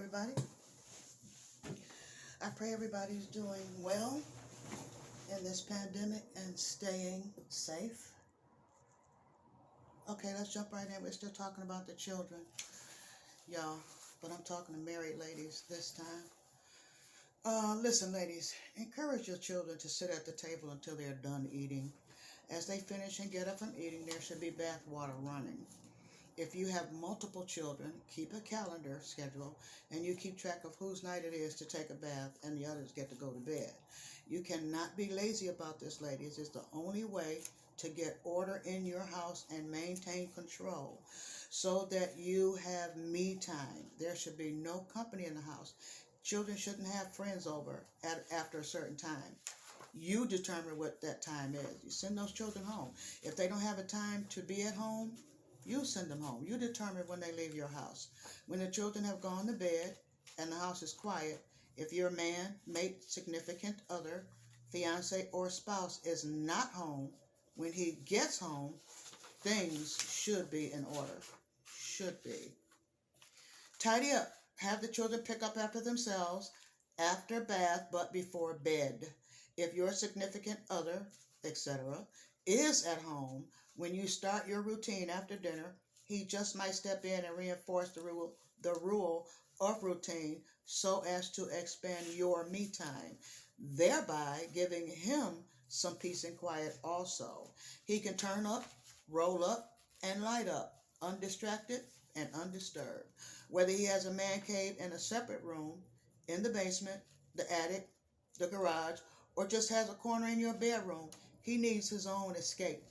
everybody. I pray everybody's doing well in this pandemic and staying safe. Okay, let's jump right in. We're still talking about the children, y'all, but I'm talking to married ladies this time. Listen, ladies, encourage your children to sit at the table until they're done eating. As they finish and get up from eating, there should be bath water running. If you have multiple children, keep a calendar schedule and you keep track of whose night it is to take a bath and the others get to go to bed. You cannot be lazy about this, ladies. It's the only way to get order in your house and maintain control so that you have me time. There should be no company in the house. Children shouldn't have friends over after a certain time. You determine what that time is. You send those children home. If they don't have a time to be at home, you send them home. You determine when they leave your house. When the children have gone to bed and the house is quiet, if your man, mate, significant other, fiance, or spouse is not home, when he gets home, things should be in order. Should be. Tidy up. Have the children pick up after themselves after bath but before bed. If your significant other, etc., is at home, when you start your routine after dinner, he just might step in and reinforce the rule of routine so as to expand your me time, thereby giving him some peace and quiet also. He can turn up, roll up, and light up, undistracted and undisturbed. Whether he has a man cave in a separate room, in the basement, the attic, the garage, or just has a corner in your bedroom, he needs his own escape,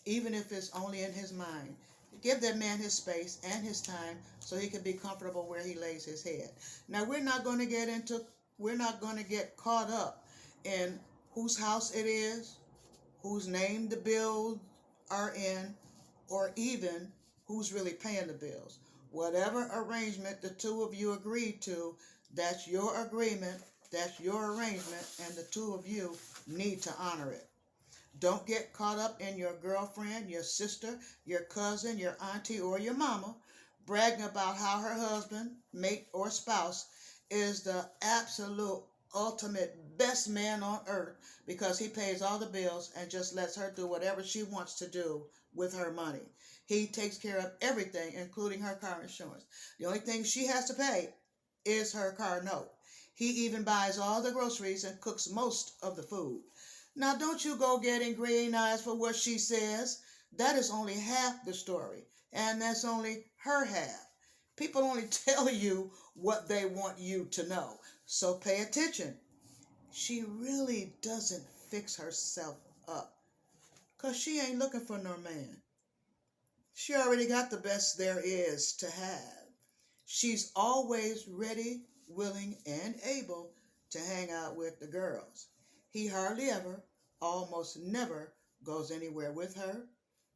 even if it's only in his mind. Give that man his space and his time so he can be comfortable where he lays his head. Now, we're not going to get caught up in whose house it is, whose name the bills are in, or even who's really paying the bills. Whatever arrangement the two of you agreed to, that's your agreement, that's your arrangement, and the two of you need to honor it. Don't get caught up in your girlfriend, your sister, your cousin, your auntie, or your mama bragging about how her husband, mate, or spouse is the absolute ultimate best man on earth because he pays all the bills and just lets her do whatever she wants to do with her money. He takes care of everything, including her car insurance. The only thing she has to pay is her car note. He even buys all the groceries and cooks most of the food. Now, don't you go getting green eyes for what she says. That is only half the story, and that's only her half. People only tell you what they want you to know, so pay attention. She really doesn't fix herself up, 'cause she ain't looking for no man. She already got the best there is to have. She's always ready, willing, and able to hang out with the girls. He hardly ever, almost never, goes anywhere with her.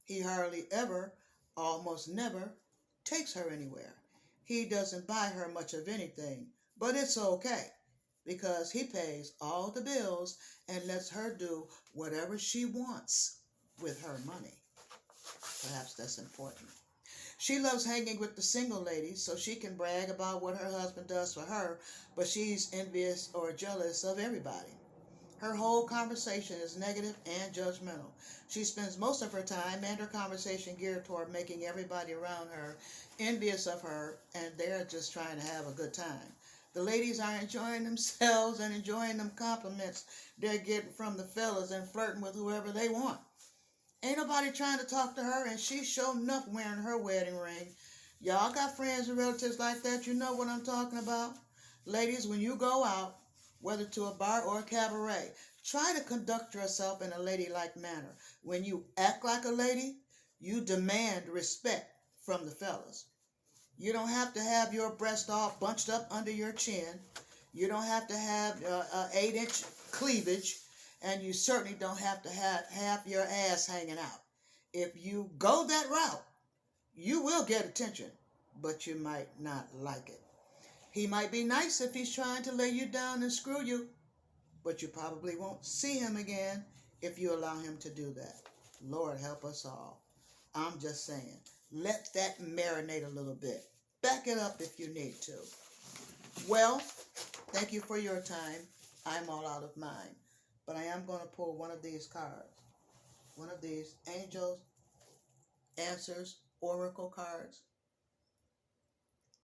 He hardly ever, almost never, takes her anywhere. He doesn't buy her much of anything, but it's okay because he pays all the bills and lets her do whatever she wants with her money. Perhaps that's important. She loves hanging with the single ladies so she can brag about what her husband does for her, but she's envious or jealous of everybody. Her whole conversation is negative and judgmental. She spends most of her time and her conversation geared toward making everybody around her envious of her, and they're just trying to have a good time. The ladies are enjoying themselves and enjoying them compliments they're getting from the fellas and flirting with whoever they want. Ain't nobody trying to talk to her, and she's sure enough wearing her wedding ring. Y'all got friends and relatives like that, you know what I'm talking about. Ladies, when you go out, whether to a bar or a cabaret, try to conduct yourself in a ladylike manner. When you act like a lady, you demand respect from the fellas. You don't have to have your breast all bunched up under your chin. You don't have to have 8-inch cleavage. And you certainly don't have to have half your ass hanging out. If you go that route, you will get attention, but you might not like it. He might be nice if he's trying to lay you down and screw you, but you probably won't see him again if you allow him to do that. Lord help us all. I'm just saying, let that marinate a little bit. Back it up if you need to. Well, thank you for your time. I'm all out of mine. But I am going to pull one of these cards. One of these Angels Answers Oracle cards.